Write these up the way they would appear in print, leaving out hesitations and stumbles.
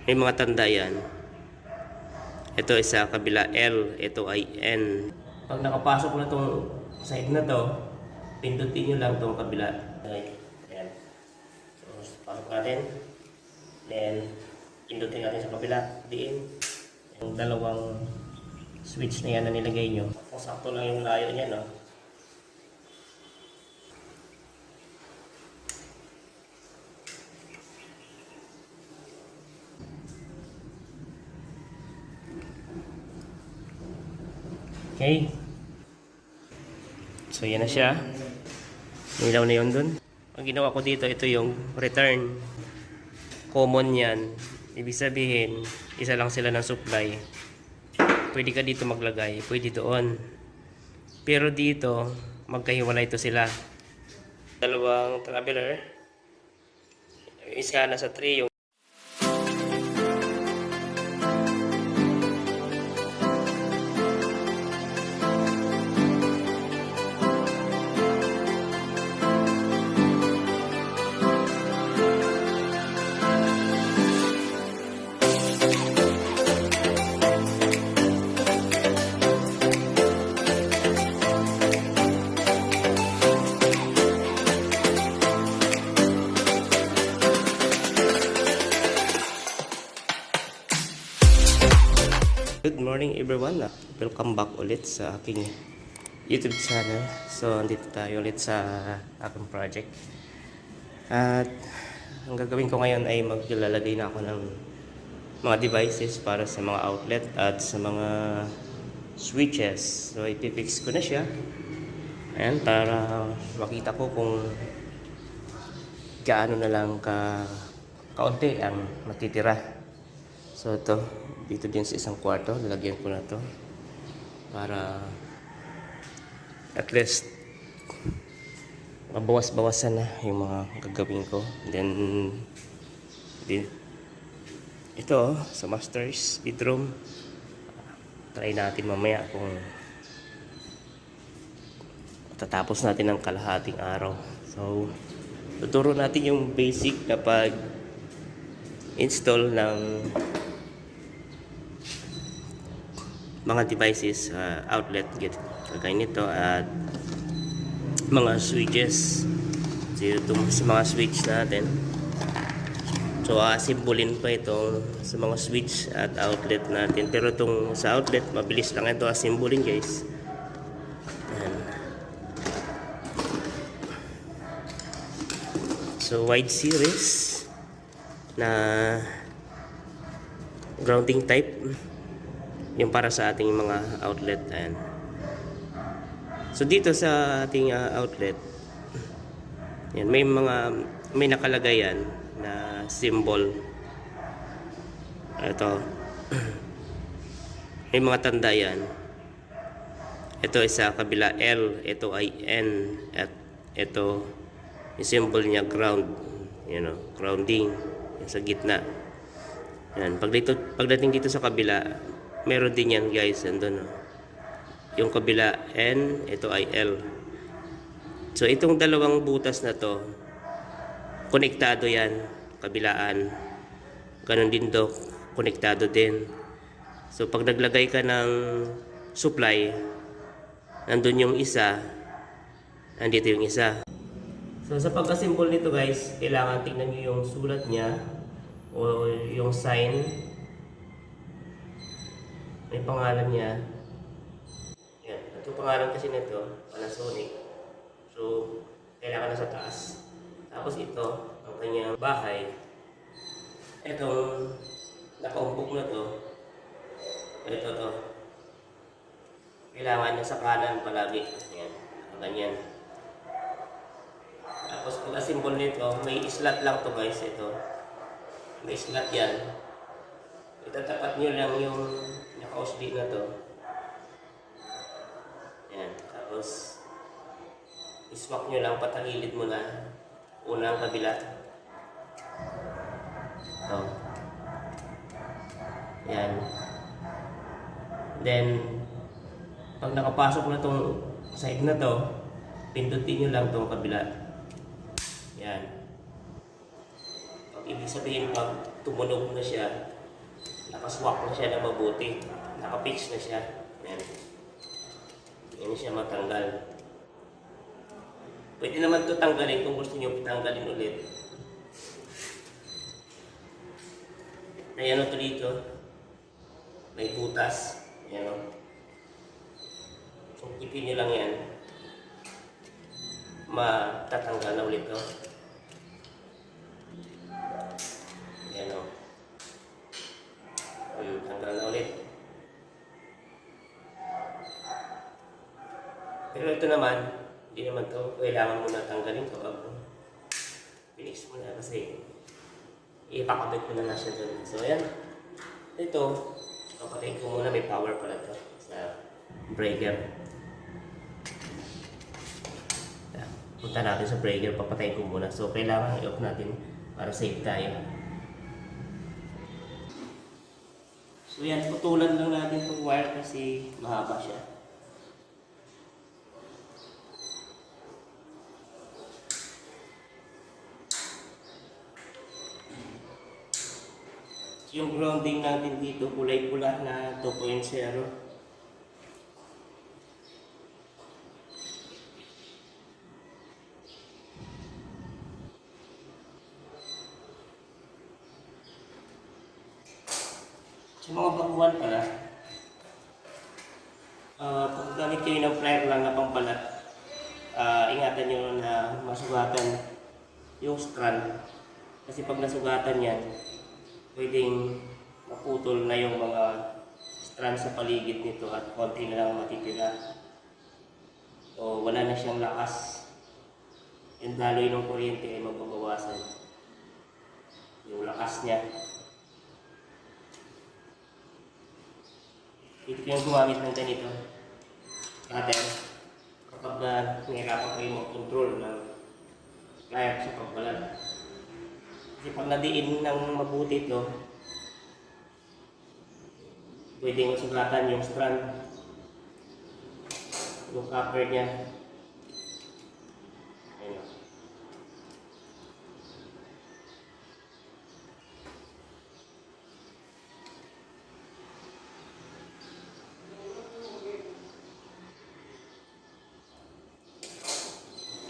May mga tanda yan. Ito ay sa kabila L, ito ay N. Pag nakapasok na itong side na to, pindutin nyo lang itong kabila. Okay. Ayan. So, pasok natin. Then, pindutin natin sa kabila. Diin. Yung dalawang switch na yan na nilagay nyo. Kung sakto lang yung layo niya, no? Okay. So, yan na siya. Nilaw na yun dun. Ang ginawa ko dito, ito yung return. Common yan. Ibig sabihin, isa lang sila ng supply. Pwede ka dito maglagay. Pwede doon. Pero dito, magkahiwalay ito sila. Dalawang traveler. Isa na sa 3 yung Good morning everyone. Welcome back ulit sa aking YouTube channel. So, andito tayo ulit sa aking project. At ang gagawin ko ngayon ay maglalagay na ako ng mga devices para sa mga outlet at sa mga switches. So, ipifix ko na siya. Ayan, para makita ko kung gaano na lang kaunti ang matitira. So, ito. Dito din sa isang kwarto, lalagyan ko na to para at least mabawas-bawasan na yung mga gagawin ko. Then ito sa master's bedroom, try natin mamaya kung tatapos natin ng kalahating araw. So tuturo natin yung basic na pag install ng mga devices, outlet, kagaya nito at mga switches. So itong sa mga switch natin, so simbolin pa ito sa mga switch at outlet natin, pero itong sa outlet mabilis lang ito simbolin, guys. Ayan. So wide series na grounding type yung para sa ating mga outlet. Ayan. So dito sa ating outlet, yan, may nakalagay yan na symbol. Ito may mga tanda yan. Ito ay sa kabila L, ito ay N, at ito yung symbol niya ground, grounding yan sa gitna. Yan, pagdating dito sa kabila, meron din yan, guys, andun, yung kabila N, ito ay L. So itong dalawang butas na to, konektado yan, kabilaan. Ganon din do, konektado din. So pag naglagay ka ng supply, nandun yung isa, nandito yung isa. So sa pagka-symbol nito, guys, kailangan tingnan nyo yung sulat niya o yung sign. May pangalan niya. Yan. At yung pangalan kasi nito, Panasonic. So, kailangan na sa taas. Tapos ito, ang kanyang bahay. Itong nakaumpok na to. Ito to. Kailangan niya sa kanan palagi. Yan. Ganyan. Tapos pag symbol nito, may slot lang to, guys. Ito. May slot yan. Itatapat nyo lang yung naka-OSD na to. Yan. Tapos iswak nyo lang, patagilid mo na. Unang kabila. Ito. Yan. Then pag nakapasok na tong side na to, pindutin nyo lang tong kabila. Yan. Pag ibig sabihin, pag tumunog na siya, nakaswak na siya na mabuti, nakapitch na siya. Ayan. Yan siya matanggal. Pwede naman ito tanggalin kung gusto nyo tanggalin ulit. May ano ito dito, may butas. Ayan o. Sungkipin nyo lang yan. Matatanggal na ulit ito. Ayan o. Tanggal na ulit. Pero ito naman, hindi naman ito kailangan mo na tanggalin ito. Finish mo na kasi ipakabit mo na siya doon. So ayan. Ito, papatayin ko muna, may power pala ito sa breaker. Punta natin sa breaker, papatayin ko muna. So kailangan i-off natin para safe tayo. So yan, putulan lang natin itong wire kasi mahaba siya. Yung grounding natin dito, kulay pula na 2.0. Sa mga baguhan pala, pag gamit kayo ng plier lang na pampalat, ingatan nyo na masugatan yung strand. Kasi pag nasugatan yan, pwedeng maputol na yung mga strand sa paligid nito at konti na lang matitira. O wala na siyang lakas. Yung daloy ng kuryente ay magbabawasan. Yung lakas niya. Dito kayong gumamit ng ganito. Cutter. Kapag nahirapan kayo mag-control ng plier sa pagbalat. Kasi pag nadiin ng mabuti ito, pwedeng masugatan yung strand, yung copper niya. Ayan.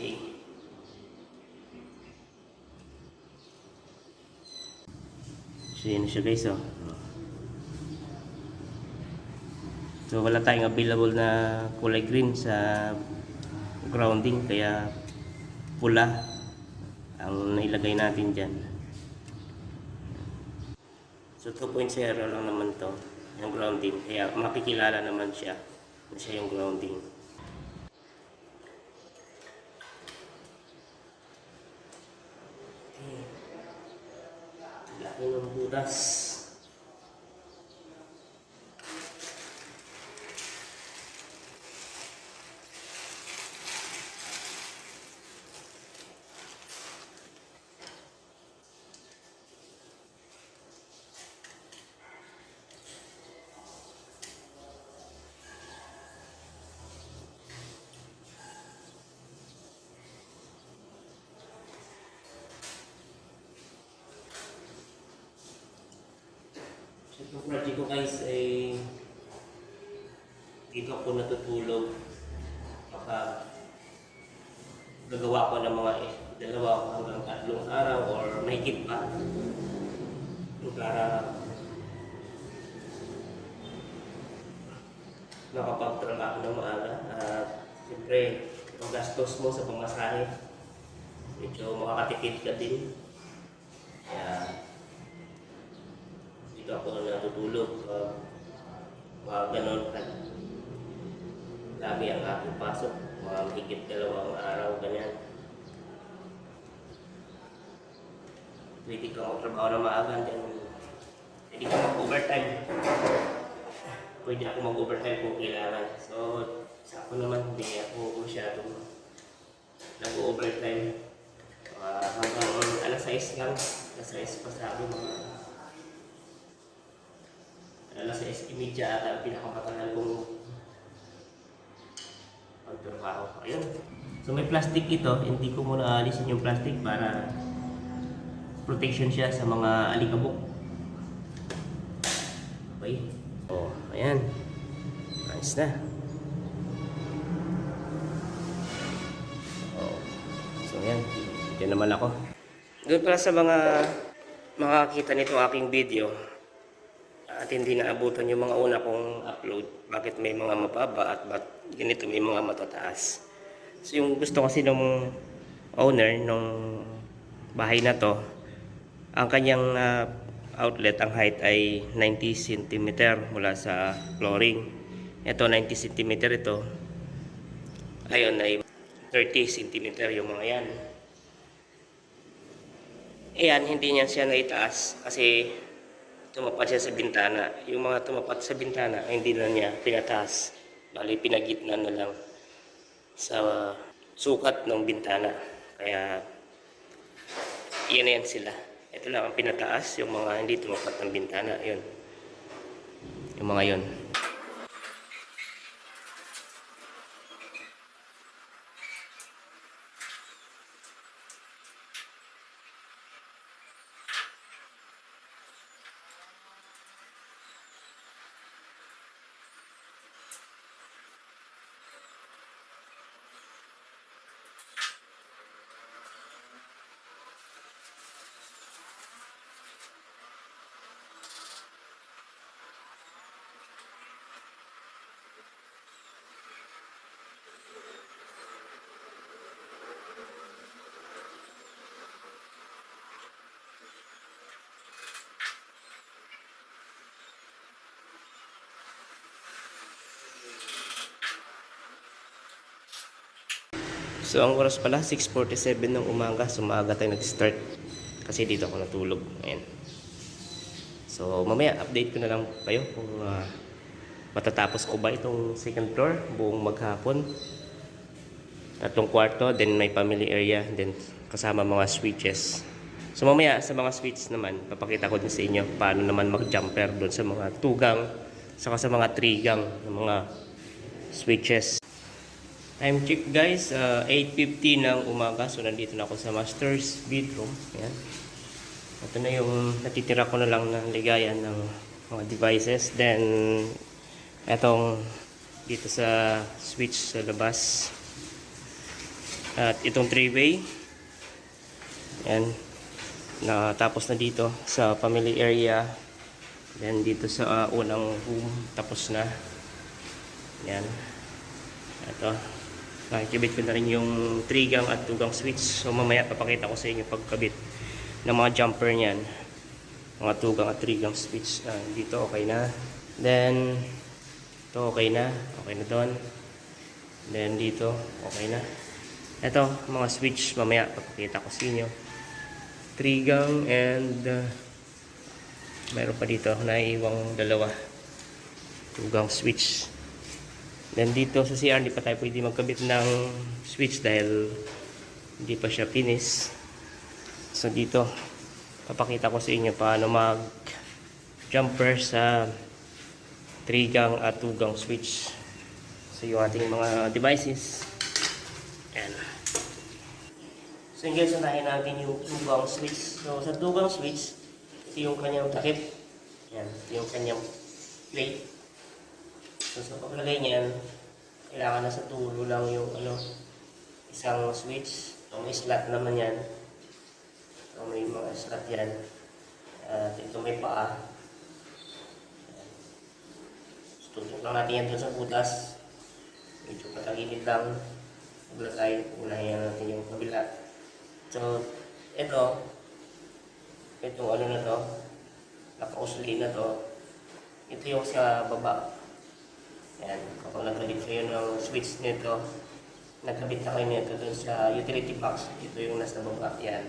Okay. So yun siya guys, oh. So wala tayong available na kulay green sa grounding, kaya pula ang nailagay natin dyan. So 2.0 lang naman to yung grounding, kaya makikilala naman siya na siya yung grounding. Laki ng butas. Itong project ko guys ay dito ako natutulog kapag gagawa ko ng mga 2 hanggang 3 araw or mahigit pa para makapagtrabaho ng maaga. At siyempre ang gastos mo sa pamasahe medyo makakatipid ka din, kaya dito ako natutulog. Mga ganon at dami ang aking pasok, mga mahigit 2 araw, ganyan. Pwede ka magtrabaho na maaga, pwede ka mag-overtime. Pwede ako mag-overtime kung kailangan. So sa ako naman, hindi ako masyadong nag-overtime. Hanggang alas 6 lang, alas 6 pa sa akin, mga alas 6:30 ata ang pinakamatagal kong pagtrabaho. Ayun. So may plastic ito, hindi ko muna alisin yung plastic para protection siya sa mga alikabok. Okay. Oh, ayan. Nice na. Oh. So, ayan. Dito naman ako. Doon pala sa mga makakita nito aking video at hindi naabutan yung mga una kong upload. Bakit may mga mababa at bakit ganito may mga matataas. So, yung gusto kasi ng owner ng bahay na to, ang kanyang outlet, ang height ay 90 cm mula sa flooring. Ito 90 cm ito. Ayun ay 30 cm yung mga yan. Ayan, hindi niya siya naitaas kasi tumapat siya sa bintana. Yung mga tumapat sa bintana ay hindi na niya pinataas. Bali, pinagitna na lang sa sukat ng bintana. Kaya, yan na yan sila. Ito lang ang pinataas, yung mga hindi tumapat ng bintana. Yun. Yung mga yun. So ang oras pala 6:47 ng umaga. So maaga tayo nag-start kasi dito ako natulog. Ayan. So mamaya update ko na lang kayo kung matatapos ko ba itong second floor buong maghapon. 3 kwarto, then may family area, then kasama mga switches. So mamaya sa mga switches naman, papakita ko din sa inyo paano naman mag-jumper doon sa mga tugang, saka sa mga trigang ng mga switches. Time check guys, 8:50 ng umaga. So nandito na ako sa master's bedroom. Ayan. Ito na yung natitira ko na lang na ligayan ng mga devices. Then etong dito sa switch sa labas. At itong 3-way. Ayan. Natapos na dito sa family area. Then dito sa unang room tapos na. Ayan. Ito. Nakikibit ko na rin yung 3-gang at 2-gang switch. So mamaya papakita ko sa inyo pagkabit ng mga jumper niyan. Mga 2-gang at 3-gang switch. Dito okay na. Then ito okay na. Okay na doon. Then dito okay na. Ito mga switch mamaya papakita ko sa inyo. 3-gang and mayroon pa dito naiiwang dalawa. 2-gang switch. Then dito sa CR, hindi pa tayo pwede magkabit ng switch dahil hindi pa siya finish. So dito, papakita ko sa inyo paano mag-jumper sa 3-gang at 2-gang switch. So yung ating mga devices. Ayan. So yung guys, unahin natin yung 2-gang switch. So sa 2-gang switch, ito yung kanyang takip. Ayan, ito yung kanyang plate. So sa paglagay niyan, kailangan na sa dulo lang yung isang switch. So may slot naman yan. So may mga slot yan. At ito may paa. So tutok lang natin yan doon sa butas. Medyo patagilid lang. Paglagay, unahin natin yung kabila. So itong na to, naka-usli na to. Ito yung sa baba. Yan, kapag nagkabit kayo ng switch nito, nagkabit na kayo nito dun sa utility box. Ito yung nasa baba. Yan.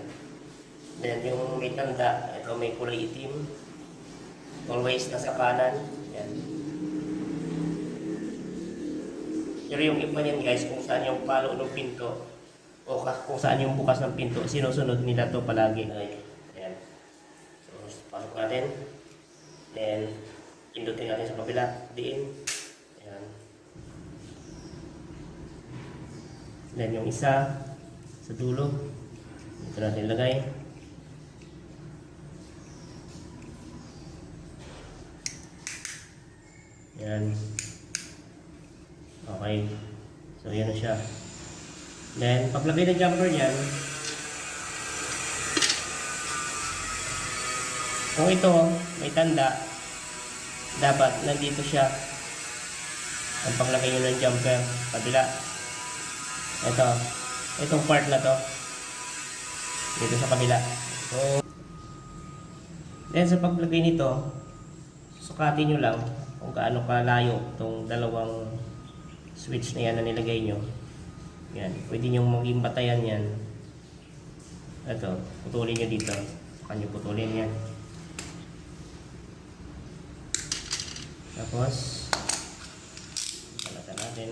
Then yung may tanda, ito may kulay itim. Always nasa kanan. Yan. Pero yung iba niyan guys, kung saan yung palo ng pinto, o kung saan yung bukas ng pinto, sinusunod nila to palagi. Yan. So, pasok natin. Then, pindutin natin sa kabila. Diin. Then yung isa sa dulo, ito natin ilagay. Yan. Okay. So, yan na siya. Then, paglagay ng jumper niyan, kung ito may tanda, dapat nandito siya ang paglagay nyo ng jumper. Kabila. Itong part na to. Dito sa kabila. So, then sa paglagay nito, sukatin nyo lang kung gaano kalayo itong dalawang switch na yan na nilagay nyo. Yan, pwede nyo maging batayan yan. Ito, putulin nyo dito. Saka nyo putulin yan. Tapos, palatan natin.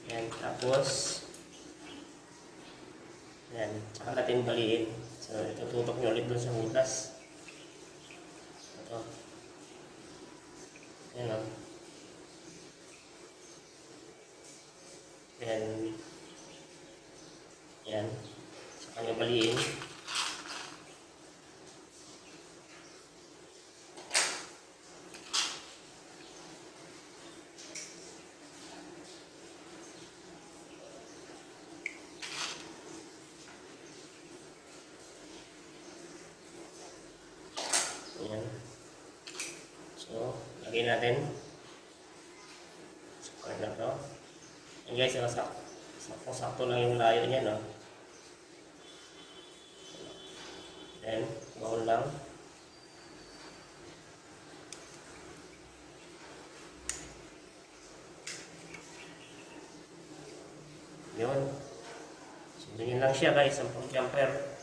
Yan, tapos yan, saka natin baliin. So, itututok nyo ulit dun sa butas. Ito. Yan o. Yan. Saka nyo baliin. Ayan. So, lagay natin. Sukar na to. Ayan guys, sakto lang yung layo niya, no? Then, bawal lang. Yun. So, ganyan lang siya guys, ang pang-jumper.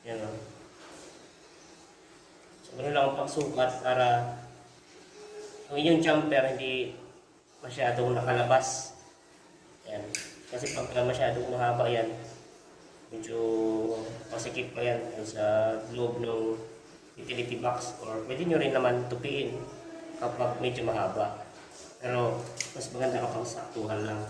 Yan o. So, ganun lang ang pagsukat para kung yung jumper hindi masyadong nakalabas. Yan. Kasi pag masyadong mahaba yan, medyo pasikip pa yan sa loob ng utility box. Or pwede nyo rin naman tupiin kapag medyo mahaba. Pero mas maganda kapag saktuhan lang.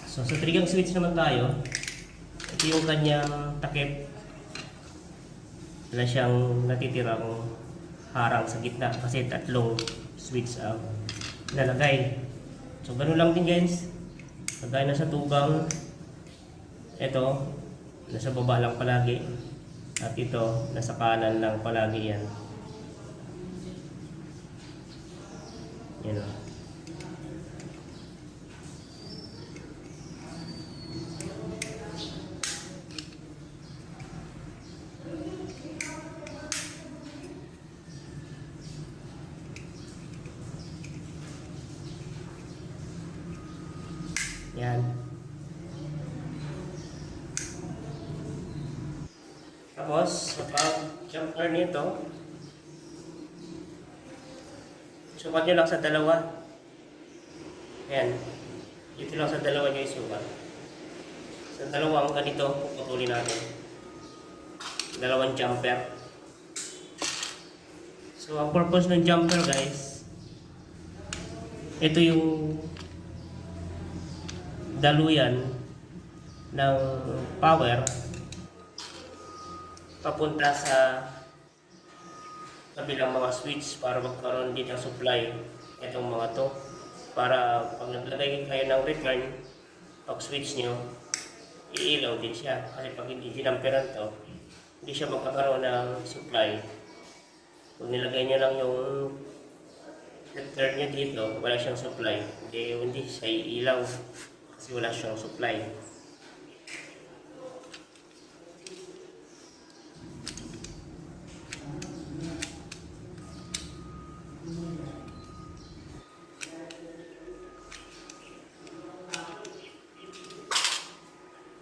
So sa trigang switch naman tayo, ito yung kanyang takip. Wala siyang natitirang harang sa gitna kasi tatlong switch ang nalagay. So ganun lang din guys. Lagay na sa tugang. Ito, nasa baba lang palagi. At ito, nasa kanan lang palagi yan. Yan o. Yan. Tapos, sa pag-jumper nito, sukat nyo lang sa dalawa. Yan. Dito lang sa dalawa nyo isukat. Sa dalawang ganito, puputulin natin. Dalawang jumper. So, ang purpose ng jumper guys, ito yung daluyan ng power papunta sa kabilang mga switch para magkaroon din ng supply itong mga to, para pag naglagay kayo ng return, pag switch nyo iilaw din siya, kasi pag hindi dinamperan to hindi siya magkakaroon ng supply. Kung nilagay nyo lang yung return nyo dito, wala siyang supply, hindi siya iilaw kasi wala siyang supply.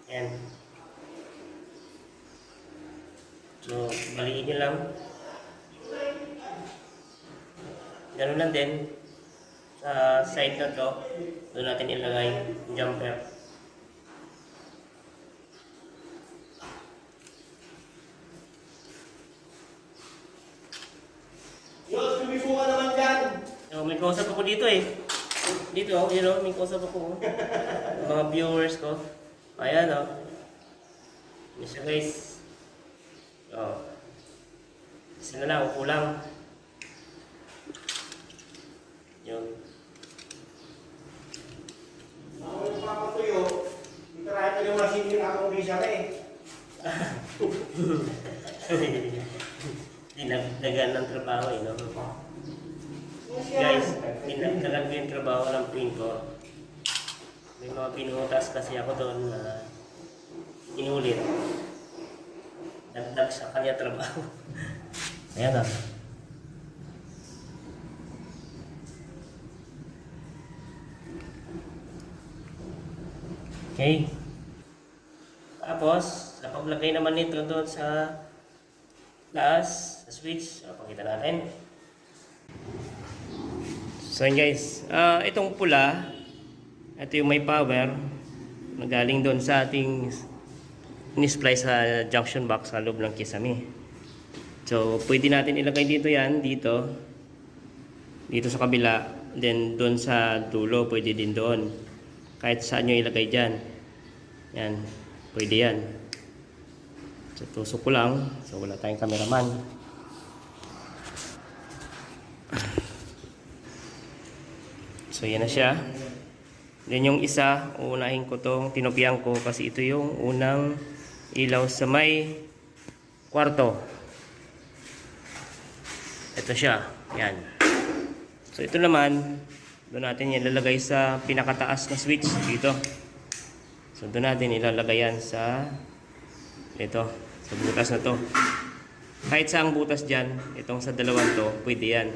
Yan. So, baliin nyo lang. Ganun lang din sa side na to, doon natin ilagay yung jumper. kausap ako dito eh. Dito, you know, may kausap ako. Mga viewers ko. Ayan, oh. Yan siya, guys. Oh. Isa na lang, upo lang. Yun. Ako yung papatuyo, itarahin ko yung nasingin akong bisa na eh. Dinagdagan ng trabaho eh, no? Guys, dinagdagan ko yung trabaho ng pin ko. May mga pinutas kasi ako doon na inulit. Dagdag sa kanya trabaho. Ayan ah. Okay. Tapos, sa paglagay naman nito doon sa taas, sa switch, pakita natin. So yun guys, itong pula, ito yung may power, nagaling doon sa ating in-splice sa junction box sa loob ng Kisame. So, pwede natin ilagay dito yan, dito sa kabila, then doon sa dulo, pwede din doon. Kahit saan nyo ilagay dyan. Yan, pwede yan. So, tusok ko lang. So, wala tayong cameraman. So, yan na siya. Then yung isa, uunahin ko tong tinopyang ko kasi ito yung unang ilaw sa may kwarto. Ito siya. Yan. So, ito naman, doon natin ilalagay sa pinakataas na switch dito. So, doon natin ilalagay yan sa ito, sa butas na to. Kahit saang butas dyan, itong sa dalawang to, pwede yan.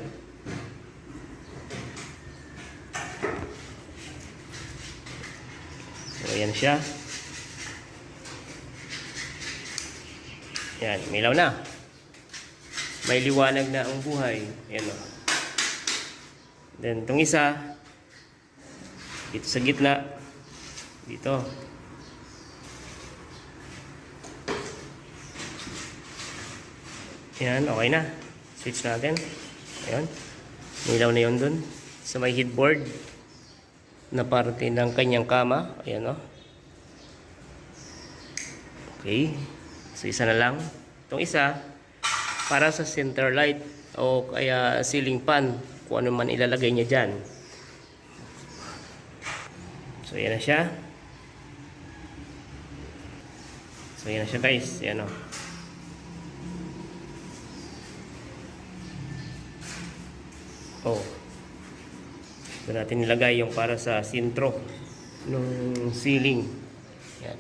So, yan siya. Yan, milaw na. May liwanag na ang buhay. Yan o. Then, itong isa, dito sa gitna, dito. Yan, okay na. Switch natin. Ayan. Milaw na yun dun. Sa may headboard na parte ng kanyang kama. Ayan o. Okay. So, isa na lang. Itong isa, para sa center light o kaya ceiling fan. Kung ano man ilalagay niya dyan. So, yan na siya. So, yan na siya guys. Yan o. Oh. Doon natin nilagay yung para sa sintro ng ceiling. Yan.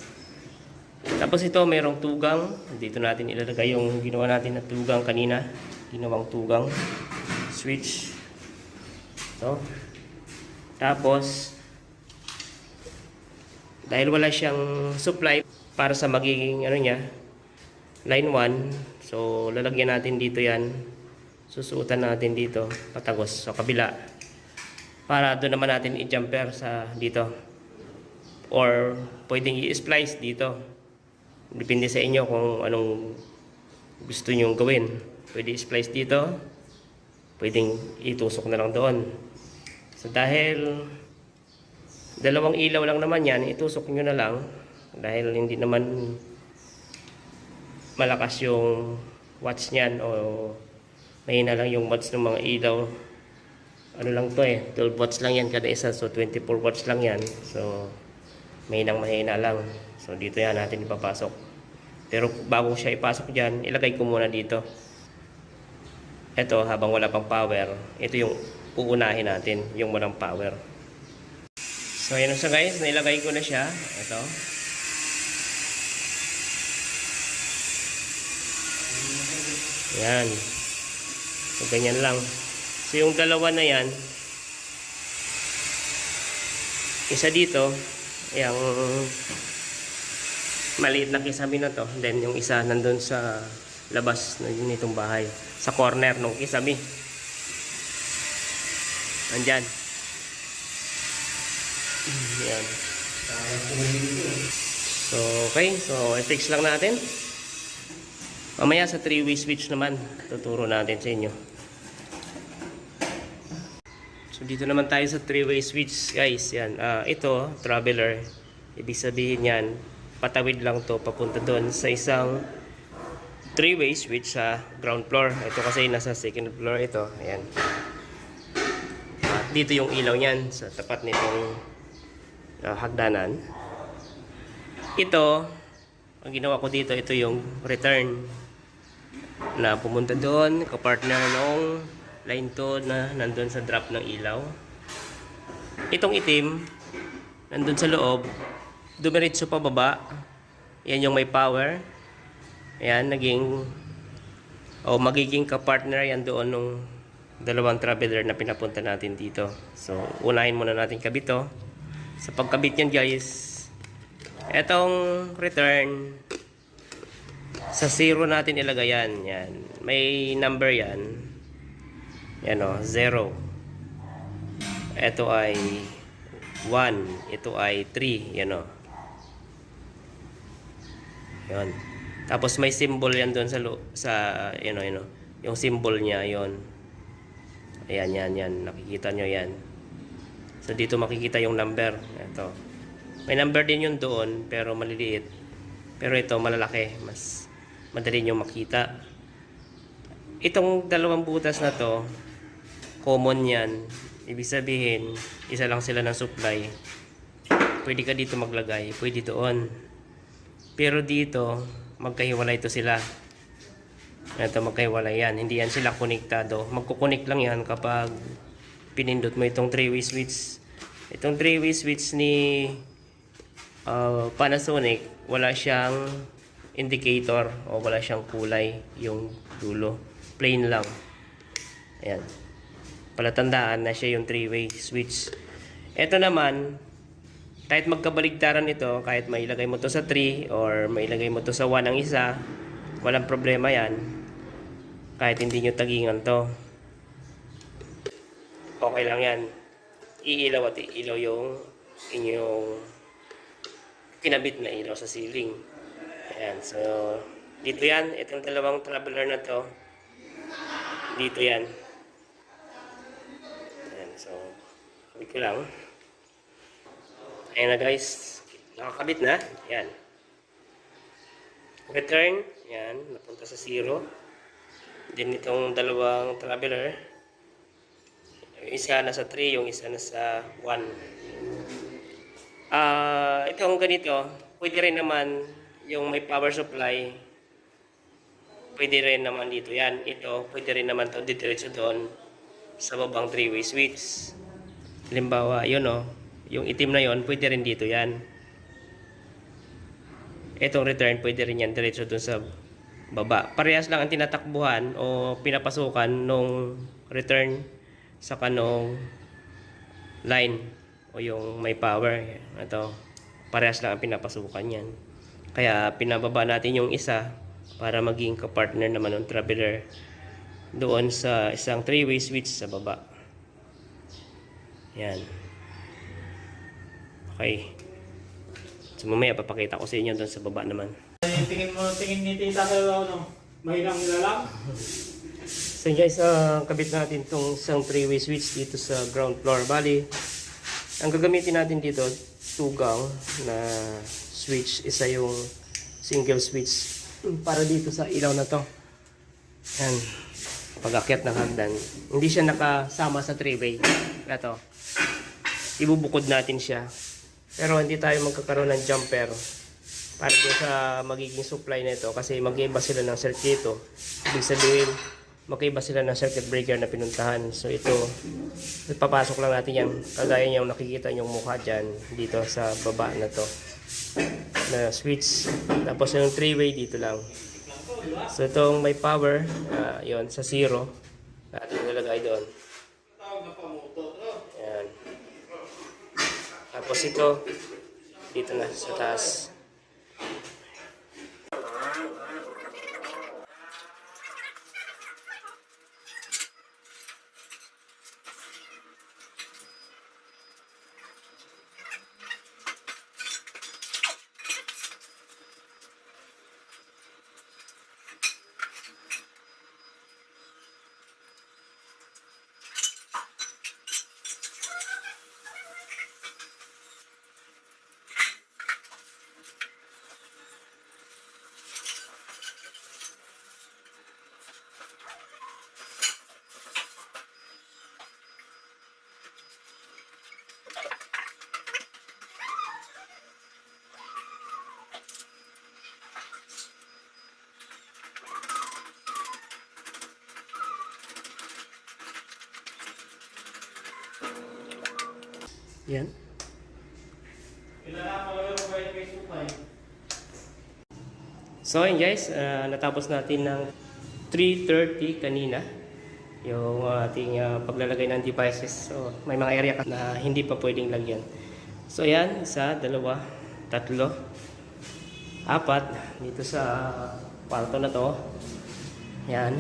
Tapos ito, mayroong tugang. Dito natin ilalagay yung ginawa natin na tugang kanina. Ginawang tugang. Switch. Ito. Tapos, dahil wala siyang supply para sa magiging ano niya, line 1. So, lalagyan natin dito yan. Susuotan natin dito, patagos sa kabila. Para doon naman natin i-jumper sa dito. Or pwedeng i-splice dito. Depende sa inyo kung anong gusto nyo gawin. Pwede i-splice dito. Pwedeng itusok na lang doon. So dahil dalawang ilaw lang naman yan, itusok nyo na lang. Dahil hindi naman malakas yung watts nyan o mahina lang yung watts ng mga ilaw. Ano lang to eh, 12 watts lang yan kada isa. So 24 watts lang yan. So mahina lang. So dito yan natin ipapasok. Pero bago siya ipasok dyan, ilagay ko muna dito. Ito habang wala pang power, ito yung uunahin natin, yung walang power. So ayan na siya guys, nailagay ko na siya. Ito. Yan. So ganyan lang. So yung dalawa na yan, isa dito, yung maliit na kisame na to. Then yung isa nandun sa labas nitong bahay. Sa corner ng kisame. Nandyan. Yan. So okay. So i-fix lang natin. Mamaya sa 3-way switch naman, tuturo natin sa inyo. So So dito naman tayo sa three-way switch guys. Yan. Ito, traveler. Ibig sabihin yan, patawid lang to papunta doon sa isang three-way switch sa ground floor. Ito kasi nasa second floor ito. Ayan. At dito yung ilaw niyan sa tapat nitong hagdanan. Ito, ang ginawa ko dito, ito yung return na pumunta doon, kapartner nung line to na nandun sa drop ng ilaw. Itong itim, nandun sa loob, dumiretso pa baba. Yan yung may power. Ayan, magiging kapartner yan doon nung dalawang traveler na pinapunta natin dito. So, unahin muna natin kabit to. Sa pagkabit yan guys, etong return, sa 0 natin ilagay yan. Yan. May number yan. Yan o, 0. Ito ay 1. Ito ay 3. Yan o. Yan. Tapos may symbol yan doon sa yung symbol niya yon. Ayan, yan. Nakikita nyo yan. So, dito makikita yung number. Ito. May number din yun doon, pero maliliit. Pero ito, malalaki. Mas madali nyo makita. Itong dalawang butas na to, common yan. Ibig sabihin, isa lang sila ng supply. Pwede ka dito maglagay, pwede doon. Pero dito, magkahiwalay ito sila. Ito, magkahiwalay yan. Hindi yan sila konektado. Magkukonek lang yan kapag pinindot mo itong three-way switch. Itong three-way switch ni Panasonic, wala siyang indicator o wala siyang kulay yung dulo. Plain lang. Ayan. Palatandaan na siya yung three-way switch. Ito naman, kahit magkabaligtaran ito, kahit mailagay mo to sa 3 or mailagay mo to sa 1 ang isa, walang problema yan. Kahit hindi nyo tagingan to. Okay lang yan. Iilaw at iilaw yung inyong kinabit na ilaw sa ceiling. Ayan. So, dito yan. Itong dalawang traveler na to. Dito yan. Ayan. So, kabit ko lang. Ayan na guys. Nakakabit na. Ayan. Return. Ayan. Napunta sa 0. Then itong dalawang traveler. Yung isa nasa 3, yung isa nasa 1. Itong ganito, pwede rin naman yung may power supply. Pwede rin naman dito yan. Ito, pwede rin naman ito didiretso doon sa babang three-way switch. Halimbawa, yun o. Yung itim na yon, pwede rin dito yan. Itong return, pwede rin yan diretso doon sa baba. Parehas lang ang tinatakbuhan o pinapasukan nung return sa kanong line o yung may power. Ito, parehas lang ang pinapasukan yan. Kaya pinababa natin yung isa para maging kapartner naman ng traveler doon sa isang three-way switch sa baba. Yan. Okay. So mamaya papakita ko sa inyo doon sa baba naman. Tingin ni tita kayo, mahinang nilalang? So guys, kabit natin itong isang three-way switch dito sa ground floor. Bali, ang gagamitin natin dito, 2 gang na switch. Isa yung single switch para dito sa ilaw na to. Yan. Pag-akyat ng hagdan. Hindi siya nakasama sa three-way. Ito. Ibubukod natin siya. Pero hindi tayo magkakaroon ng jumper para sa magiging supply nito kasi mag-iba sila ng circuito. Ibig sabihin, magkaiba sila ng circuit breaker na pinuntahan. So ito, papasok lang natin yan. Kagaya niyo nakikita yung mukha dyan dito sa baba na to na switch. Tapos yung three-way dito lang. So itong may power, yon sa 0 natin nilagay doon. Ayan. Tapos ito dito na sa taas. Yan. So yun guys, natapos natin ng 3:30 kanina yung ating paglalagay ng devices. So may mga area na hindi pa pwedeng lagyan. So yan, isa, dalawa, tatlo, apat dito sa kwarto na to. Yan.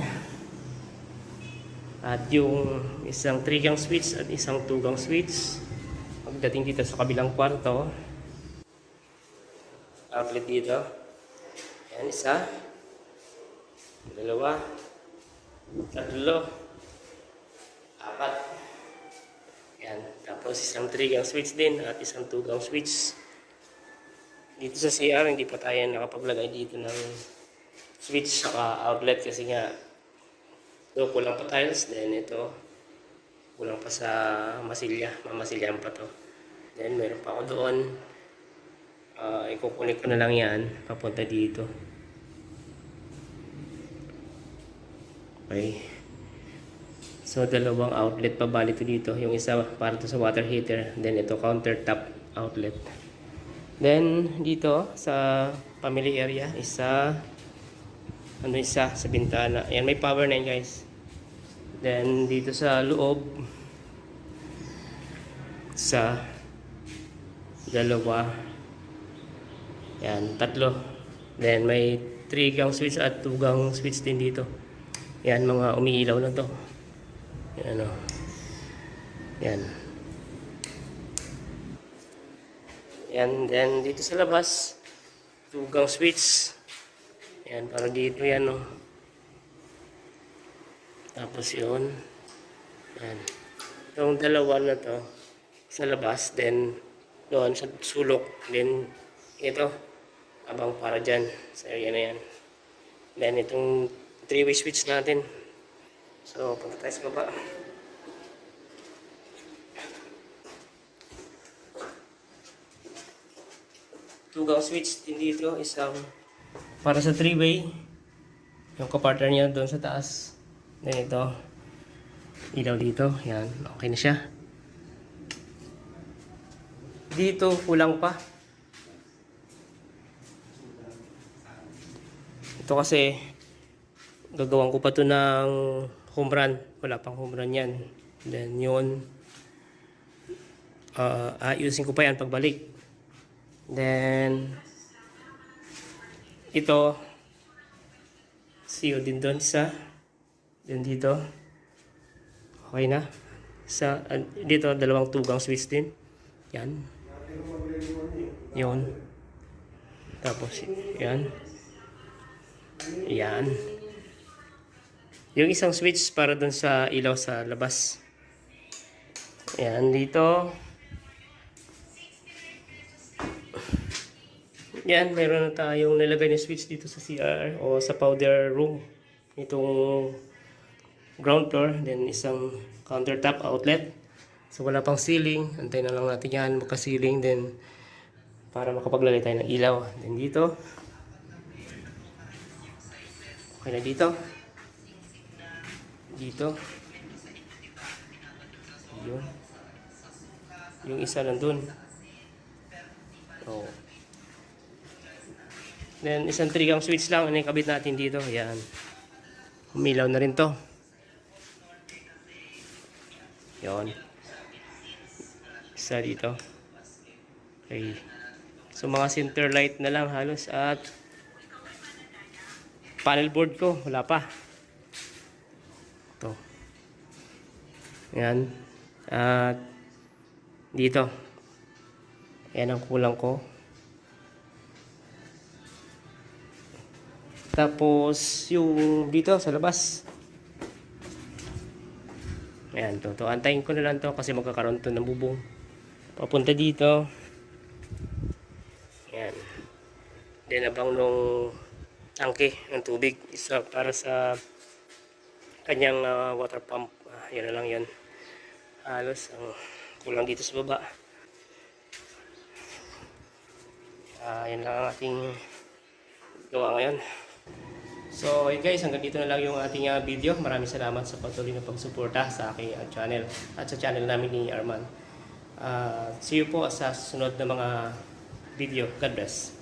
At yung isang 3-gang switch at isang 2-gang switch. Pagdating dito sa kabilang kwarto, outlet dito. Yan, isa, dalawa, tatlo, apat. Yan. Tapos isang 3-gang switch din at isang 2-gang switch. Dito sa CR, hindi pa tayo nakapaglagay dito ng switch saka outlet kasi nga ito kulang pa tiles. Then ito kulang pa sa masilya. Mamasilyan pa to. Then meron pa ako doon. Ikukunik ko na lang yan papunta dito. Okay. So dalawang outlet pa bali to dito. Yung isa para to sa water heater. Then ito countertop outlet. Then dito sa family area isa sa bintana. Ayan, may power na yun guys. Then dito sa loob sa dalawa. Yan, tatlo. Then may 3-gang switch at 2-gang switch din dito. Yan, mga umiilaw na to. Yan o. Yan. Yan, then dito sa labas 2-gang switch. Yan, para dito yan o. Tapos yun. Yan. Yung dalawa na to sa labas, then doon sa sulok, then ito abang para dyan sa area na yan. Then itong 3-way switch natin. So punta tayo sa baba. Two-gang switch din dito, isang para sa 3-way, yung kapartner niya doon sa taas. Then ito ilaw dito, yan, okay na siya. Dito kulang pa. Ito kasi gagawin ko pa to ng home run. Wala pang home run yan. Then yun, ayusin ko pa yan pagbalik. Then ito CO din doon sa then dito okay na sa dito dalawang 2-gang switch din yan yun, tapos yan yan yung isang switch para doon sa ilaw sa labas. Yan dito. Yan, meron na tayong nilagay na switch dito sa CR o sa powder room. Itong ground floor, then isang countertop outlet. So wala pang ceiling, antayin na lang natin yan magka-ceiling then para makapaglagay tayo ng ilaw. Then dito. Okay na dito. Dito. Yun. Yung isa nandun. Oh. Then isang 3-gang switch lang ang ikabit natin dito. Ayan. Umilaw na rin to. Yun. Isa dito. Okay. So mga center light na lang halos at panel board ko wala pa. Ito. Ayan. At dito. Ayan ang kulang ko. Tapos yung dito sa labas. Ayan to. Antayin ko na lang to kasi magkakaroon to ng bubong. Papunta dito. Ayan. Then abang nung tangke ng tubig. Isa para sa kanyang water pump. Yan na lang yan. Halos ang kulang dito sa baba. Yan lang ang ating gawa ngayon. So yun guys, hanggang dito na lang yung ating video. Maraming salamat sa patuloy na pagsuporta sa aking channel at sa channel namin ni Arman. See you po sa sunod na mga video. God bless.